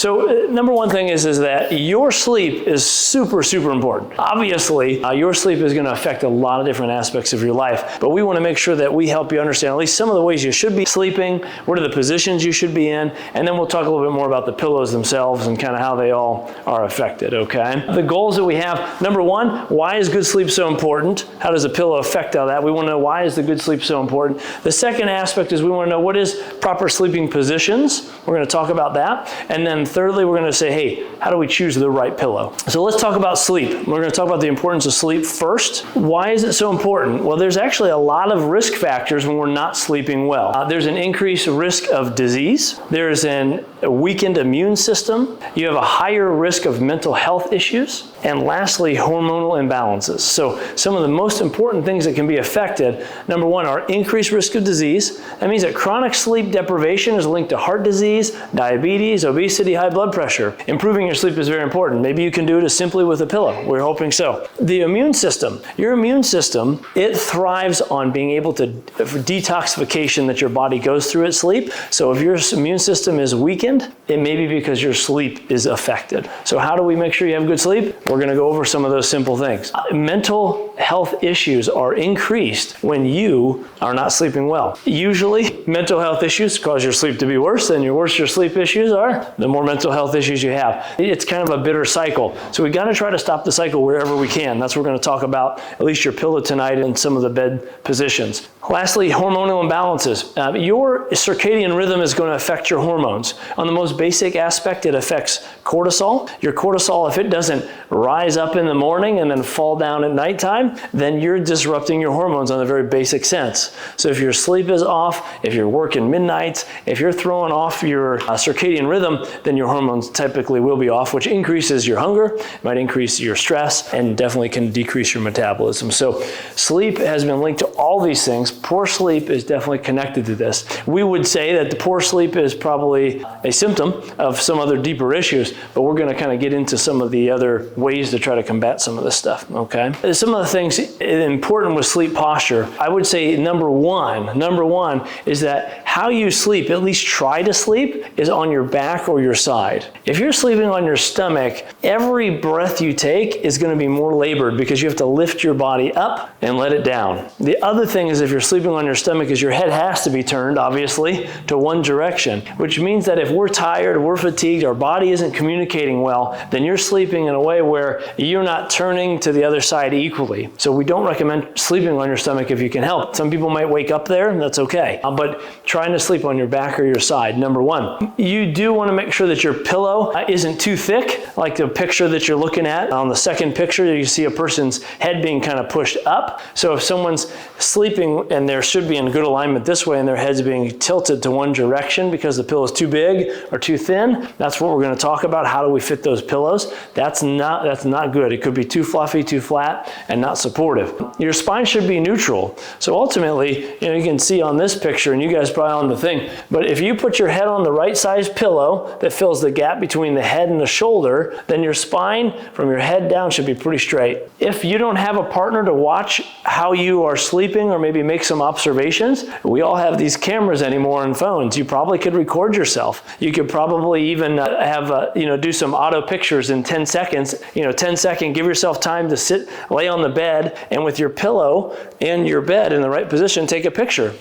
So number one thing is that your sleep is super, super important. Obviously, your sleep is going to affect a lot of different aspects of your life, but we want to make sure that we help you understand at least some of the ways you should be sleeping, what are the positions you should be in, and then we'll talk a little bit more about the pillows themselves and kind of how they all are affected, okay? The goals that we have, number one, why is good sleep so important? How does a pillow affect all that? We want to know why is the good sleep so important. The second aspect is we want to know what is proper sleeping positions. We're going to talk about that. And then thirdly, we're going to say, hey, how do we choose the right pillow? So let's talk about sleep. We're going to talk about the importance of sleep first. Why is it so important? Well, there's actually a lot of risk factors when we're not sleeping well. There's an increased risk of disease. There's a weakened immune system. You have a higher risk of mental health issues. And lastly, hormonal imbalances. So some of the most important things that can be affected, number one, are increased risk of disease. That means that chronic sleep deprivation is linked to heart disease, diabetes, obesity, high blood pressure. Improving your sleep is very important. Maybe you can do it as simply with a pillow. We're hoping so. The immune system. Your immune system, it thrives on being able to detoxification that your body goes through at sleep. So if your immune system is weakened, it may be because your sleep is affected. So how do we make sure you have good sleep? We're going to go over some of those simple things. Mental health issues are increased when you are not sleeping well. Usually, mental health issues cause your sleep to be worse, and the worse your sleep issues are, the more mental health issues you have. It's kind of a bitter cycle. So we got to try to stop the cycle wherever we can. That's what we're going to talk about, at least your pillow tonight and some of the bed positions. Lastly, hormonal imbalances. Your circadian rhythm is going to affect your hormones. On the most basic aspect, it affects cortisol. Your cortisol, if it doesn't rise up in the morning and then fall down at nighttime, then you're disrupting your hormones on a very basic sense. So if your sleep is off, if you're working midnights, if you're throwing off your circadian rhythm, then your hormones typically will be off, which increases your hunger, might increase your stress, and definitely can decrease your metabolism. So sleep has been linked to all these things. Poor sleep is definitely connected to this. We would say that the poor sleep is probably a symptom of some other deeper issues, but we're going to kind of get into some of the other ways to try to combat some of this stuff, okay? Some of the things important with sleep posture, I would say number one is that how you sleep, at least try to sleep, is on your back or your side. If you're sleeping on your stomach, every breath you take is going to be more labored because you have to lift your body up and let it down. The other thing is if you're sleeping on your stomach is your head has to be turned, obviously, to one direction, which means that if we're tired, we're fatigued, our body isn't communicating well, then you're sleeping in a way where you're not turning to the other side equally. So we don't recommend sleeping on your stomach if you can help. Some people might wake up there, and that's okay. But trying to sleep on your back or your side, number one. You do want to make sure that your pillow isn't too thick, like the picture that you're looking at. On the second picture, you see a person's head being kind of pushed up. So if someone's sleeping and there should be in good alignment this way and their head's being tilted to one direction because the pillow is too big or too thin, that's what we're going to talk about. How do we fit those pillows? That's not good. It could be too fluffy, too flat, and not supportive. Your spine should be neutral. So ultimately, you can see on this picture, and you guys probably on the thing, but if you put your head on the right size pillow that fills the gap between the head and the shoulder, then your spine from your head down should be pretty straight. If you don't have a partner to watch how you are sleeping or maybe make some observations, we all have these cameras anymore and phones. You probably could record yourself. You could probably even do some auto pictures in 10 seconds. 10 seconds, give yourself time to sit, lay on the bed, and with your pillow and your bed in the right position, take a picture.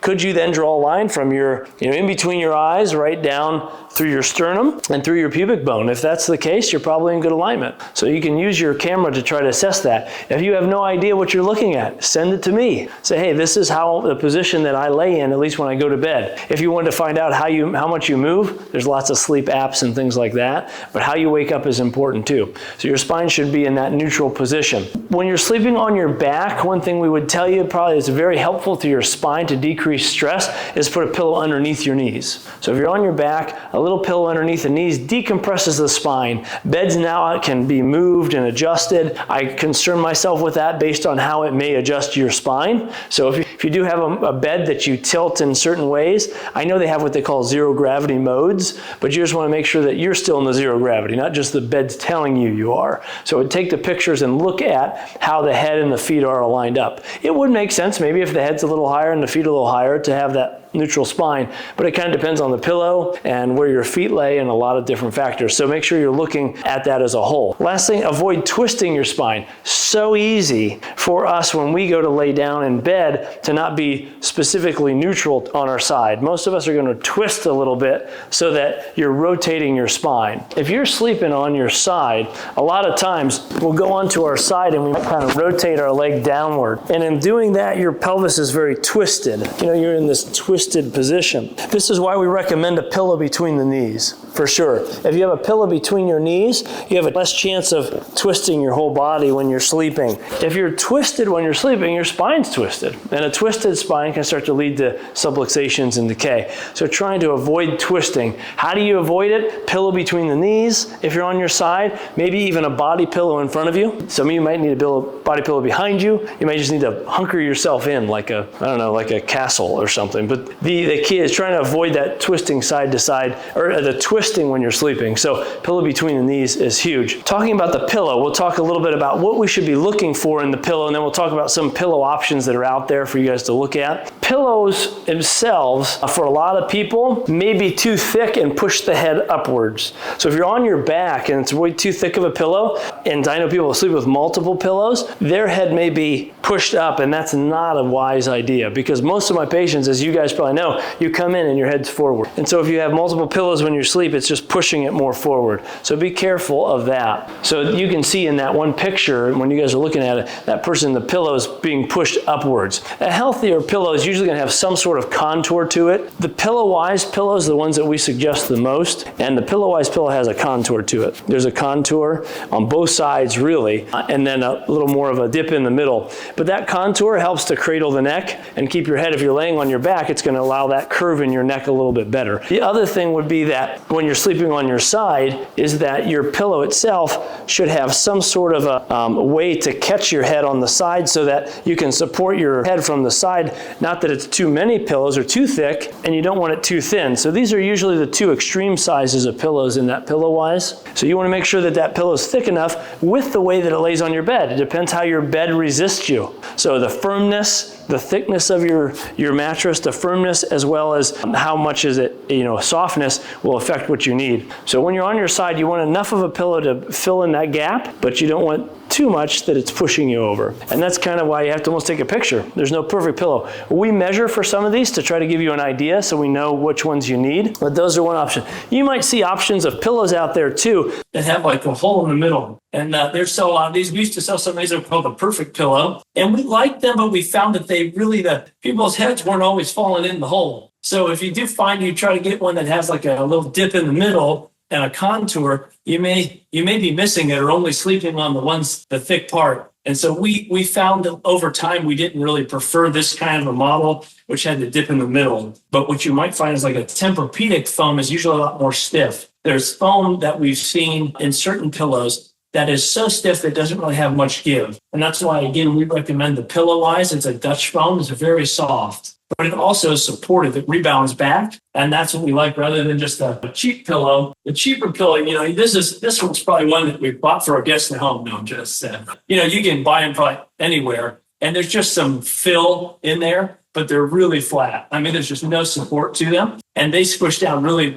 Could you then draw a line from your, in between your eyes, right down through your sternum and through your pubic bone? If that's the case, you're probably in good alignment. So you can use your camera to try to assess that. If you have no idea what you're looking at, send it to me. Say, hey, this is how the position that I lay in, at least when I go to bed. If you want to find out how much you move, there's lots of sleep apps and things like that, but how you wake up is important too. So your spine should be in that neutral position. When you're sleeping on your back, one thing we would tell you probably is very helpful to your spine to decrease stress is put a pillow underneath your knees. So if you're on your back, a little pillow underneath the knees decompresses the spine. Beds now can be moved and adjusted. I concern myself with that based on how it may adjust your spine. So if you do have a bed that you tilt in certain ways, I know they have what they call zero gravity modes, but you just want to make sure that you're still in the zero gravity, not just the bed's telling you are. So take the pictures and look at how the head and the feet are aligned up. It would make sense maybe if the head's a little higher and the feet a little higher to have that neutral spine, but it kind of depends on the pillow and where your feet lay and a lot of different factors. So make sure you're looking at that as a whole. Last thing, avoid twisting your spine. So easy for us when we go to lay down in bed to not be specifically neutral on our side. Most of us are going to twist a little bit so that you're rotating your spine. If you're sleeping on your side, a lot of times we'll go onto our side and we might kind of rotate our leg downward. And in doing that, your pelvis is very twisted. You're in this twisted position. This is why we recommend a pillow between the knees, for sure. If you have a pillow between your knees, you have a less chance of twisting your whole body when you're sleeping. If you're twisted when you're sleeping, your spine's twisted. And a twisted spine can start to lead to subluxations and decay. So trying to avoid twisting. How do you avoid it? Pillow between the knees if you're on your side, maybe even a body pillow in front of you. Some of you might need a body pillow behind you. You might just need to hunker yourself in like a castle or something. But the key is trying to avoid that twisting side to side, or the twisting when you're sleeping. So pillow between the knees is huge. Talking about the pillow, we'll talk a little bit about what we should be looking for in the pillow, and then we'll talk about some pillow options that are out there for you guys to look at. Pillows themselves, for a lot of people, may be too thick and push the head upwards. So if you're on your back and it's way too thick of a pillow, and I know people sleep with multiple pillows, their head may be pushed up, and that's not a wise idea, because most of my patients, as you guys probably know, you come in and your head's forward. And so if you have multiple pillows when you sleep, it's just pushing it more forward. So be careful of that. So you can see in that one picture, when you guys are looking at it, that person, the pillow is being pushed upwards. A healthier pillow is usually going to have some sort of contour to it. The Pillow-Wise pillows are the ones that we suggest the most, and the Pillow-Wise pillow has a contour to it. There's a contour on both sides, really, and then a little more of a dip in the middle. But that contour helps to cradle the neck and keep your head. If you're laying on your back, it's going to allow that curve in your neck a little bit better. The other thing would be that when you're sleeping on your side is that your pillow itself should have some sort of a way to catch your head on the side so that you can support your head from the side. Not that it's too many pillows or too thick, and you don't want it too thin. So these are usually the two extreme sizes of pillows in that Pillow-Wise. So you want to make sure that that pillow is thick enough with the way that it lays on your bed. It depends how your bed resists you. So the firmness, the thickness of your mattress, the firmness, as well as how much is it, softness will affect what you need. So when you're on your side, you want enough of a pillow to fill in that gap, but you don't want too much that it's pushing you over. And that's kind of why you have to almost take a picture. There's no perfect pillow. We measure for some of these to try to give you an idea so we know which ones you need, but those are one option. You might see options of pillows out there too that have like a hole in the middle. And there's so a lot of these. We used to sell some of these that are called the Perfect Pillow. And we liked them, but we found that the people's heads weren't always falling in the hole. So if you do find you try to get one that has like a little dip in the middle and a contour, you may be missing it or only sleeping on the thick part. And so we found that over time, we didn't really prefer this kind of a model, which had the dip in the middle. But what you might find is like a Tempur-Pedic foam is usually a lot more stiff. There's foam that we've seen in certain pillows that is so stiff that it doesn't really have much give. And that's why, again, we recommend the Pillow-Wise. It's a Dutch foam. It's very soft, but it also is supportive. It rebounds back. And that's what we like rather than just a cheap pillow. The cheaper pillow, this one's probably one that we bought for our guests at home. No, just, you can buy them probably anywhere. And there's just some fill in there, but they're really flat. I mean, there's just no support to them. And they squish down really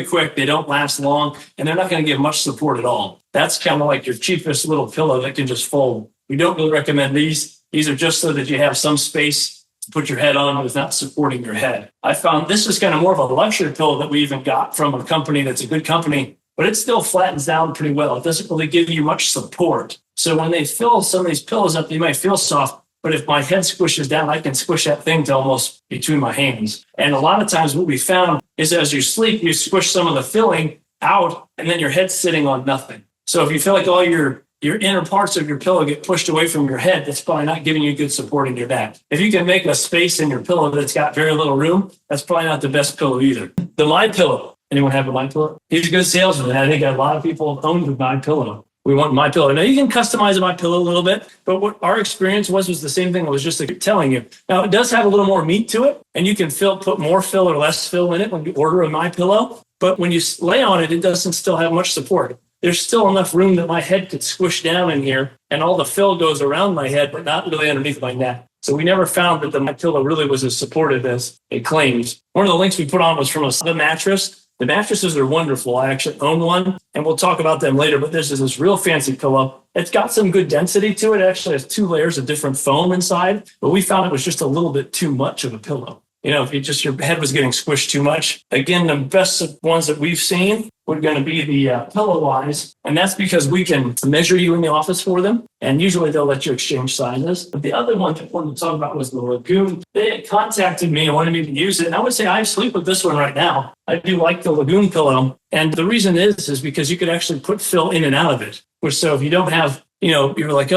quick. They don't last long, and they're not going to give much support at all. That's kind of like your cheapest little pillow that can just fold. We don't really recommend these. These are just so that you have some space to put your head on without supporting your head. I found this is kind of more of a luxury pillow that we even got from a company that's a good company, but it still flattens down pretty well. It doesn't really give you much support. So when they fill some of these pillows up, they might feel soft, but if my head squishes down, I can squish that thing to almost between my hands. And a lot of times what we found is as you sleep, you squish some of the filling out, and then your head's sitting on nothing. So if you feel like all your inner parts of your pillow get pushed away from your head, that's probably not giving you good support in your back. If you can make a space in your pillow that's got very little room, that's probably not the best pillow either. The MyPillow. Anyone have a MyPillow? He's a good salesman. I think a lot of people own the MyPillow. We want MyPillow. Now, you can customize a MyPillow a little bit, but what our experience was the same thing I was just telling you. Now, it does have a little more meat to it, and you can put more fill or less fill in it when you order a MyPillow. But when you lay on it, it doesn't still have much support. There's still enough room that my head could squish down in here, and all the fill goes around my head, but not really underneath my neck. So we never found that the pillow really was as supportive as it claims. One of the links we put on was from a mattress. The mattresses are wonderful. I actually own one, and we'll talk about them later, but this is this real fancy pillow. It's got some good density to it. It actually has 2 layers of different foam inside, but we found it was just a little bit too much of a pillow. If your head was getting squished too much. Again, the best ones that we've seen were going to be the PillowWise, and that's because we can measure you in the office for them, and usually they'll let you exchange sizes. But the other one that I wanted to talk about was the Lagoon. They had contacted me and wanted me to use it, and I would say I sleep with this one right now. I do like the Lagoon pillow, and the reason is because you could actually put fill in and out of it. So if you don't have, you're like,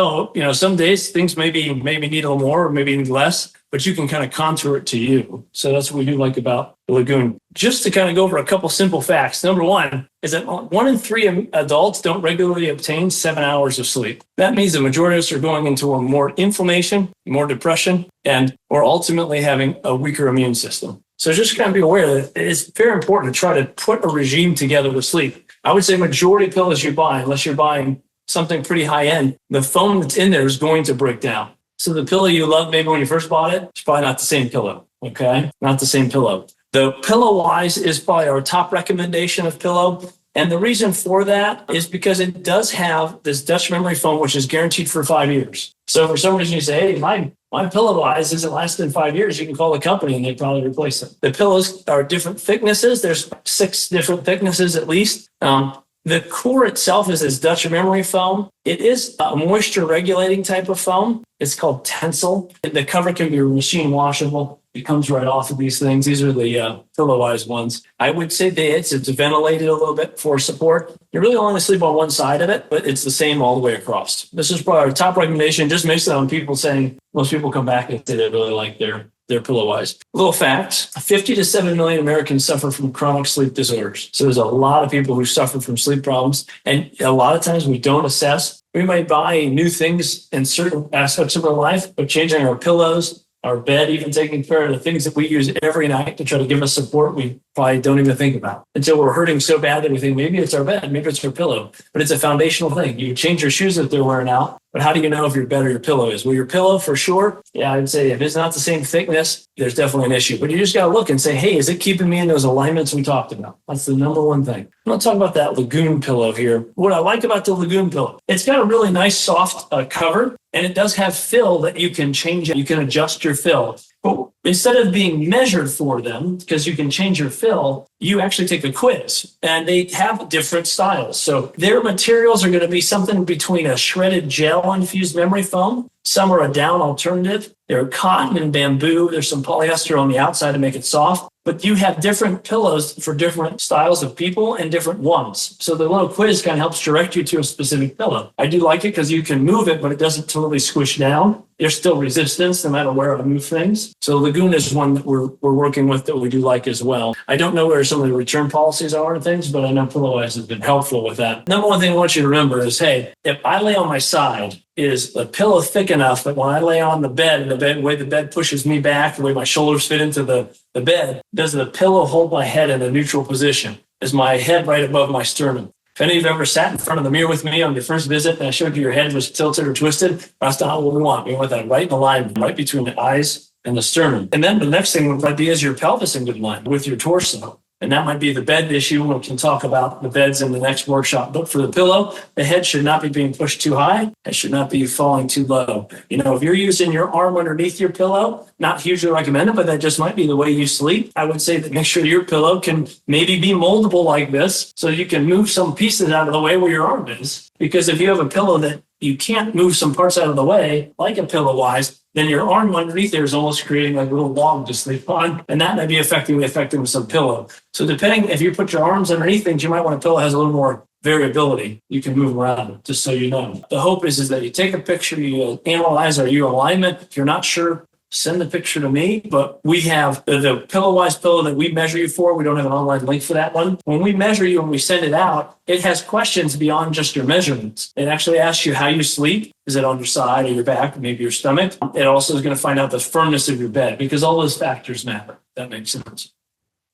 some days things maybe need a little more or maybe need less, but you can kind of contour it to you. So that's what we do like about the Lagoon. Just to kind of go over a couple simple facts. Number one is that 1 in 3 adults don't regularly obtain 7 hours of sleep. That means the majority of us are going into more inflammation, more depression, or ultimately having a weaker immune system. So just kind of be aware that it's very important to try to put a regime together with sleep. I would say majority of pillows you buy, unless you're buying something pretty high end, the foam that's in there is going to break down. So the pillow you loved maybe when you first bought it, it's probably not the same pillow, okay? Not the same pillow. The PillowWise is probably our top recommendation of pillow. And the reason for that is because it does have this Dutch memory foam, which is guaranteed for 5 years. So for some reason you say, hey, my PillowWise isn't lasting 5 years, you can call the company and they probably replace it. The pillows are different thicknesses. There's 6 different thicknesses at least. The core itself is this Dutch memory foam. It is a moisture regulating type of foam. It's called Tencel. The cover can be machine washable. It comes right off of these things. These are the PillowWise ones. I would say it's ventilated a little bit for support. You really only sleep on one side of it, but it's the same all the way across. This is probably our top recommendation, just based on people saying, most people come back and say they really like their PillowWise. Little fact, 50 to 7 million Americans suffer from chronic sleep disorders. So there's a lot of people who suffer from sleep problems. And a lot of times we don't assess. We might buy new things in certain aspects of our life, but changing our pillows, our bed, even taking care of the things that we use every night to try to give us support, we probably don't even think about until we're hurting so bad that we think maybe it's our bed, maybe it's our pillow. But it's a foundational thing. You change your shoes if they're wearing out, but how do you know if your bed or your pillow is? Well, your pillow for sure. Yeah, I'd say if it's not the same thickness, there's definitely an issue. But you just got to look and say, hey, is it keeping me in those alignments we talked about? That's the number one thing. I'm going to talk about that Lagoon pillow here. What I like about the Lagoon pillow, it's got a really nice soft cover, and it does have fill that you can change. You can adjust your fill. But instead of being measured for them, because you can change your fill, you actually take a quiz, and they have different styles. So their materials are going to be something between a shredded gel-infused memory foam. Some are a down alternative. They're cotton and bamboo. There's some polyester on the outside to make it soft. But you have different pillows for different styles of people and different ones. So the little quiz kind of helps direct you to a specific pillow. I do like it because you can move it, but it doesn't totally squish down. There's still resistance no matter where I move things. So Lagoon is one that we're working with that we do like as well. I don't know where some of the return policies are and things, but I know PillowWise has been helpful with that. Number one thing I want you to remember is, hey, if I lay on my side, is the pillow thick enough that when I lay on the bed, the way the bed pushes me back, the way my shoulders fit into the bed, does the pillow hold my head in a neutral position? Is my head right above my sternum? If any of you have ever sat in front of the mirror with me on your first visit and I showed you your head was tilted or twisted, that's not what we want. We want that right in alignment, right between the eyes and the sternum. And then the next thing might be is your pelvis in good line with your torso. And that might be the bed issue. We can talk about the beds in the next workshop. But for the pillow, the head should not be being pushed too high. It should not be falling too low. If you're using your arm underneath your pillow, not hugely recommended, but that just might be the way you sleep. I would say that make sure your pillow can maybe be moldable like this so you can move some pieces out of the way where your arm is. Because if you have a pillow that you can't move some parts out of the way, like a PillowWise, then your arm underneath there is almost creating like a little log to sleep on, and that may be affecting with some pillow. So depending, if you put your arms underneath things, you might want a pillow that has a little more variability. You can move around, just so you know. The hope is that you take a picture, you analyze, are you alignment? If you're not sure, send the picture to me. But we have the PillowWise pillow that we measure you for. We don't have an online link for that one. When we measure you and we send it out, it has questions beyond just your measurements. It actually asks you how you sleep. Is it on your side or your back, or maybe your stomach? It also is going to find out the firmness of your bed, because all those factors matter. That makes sense.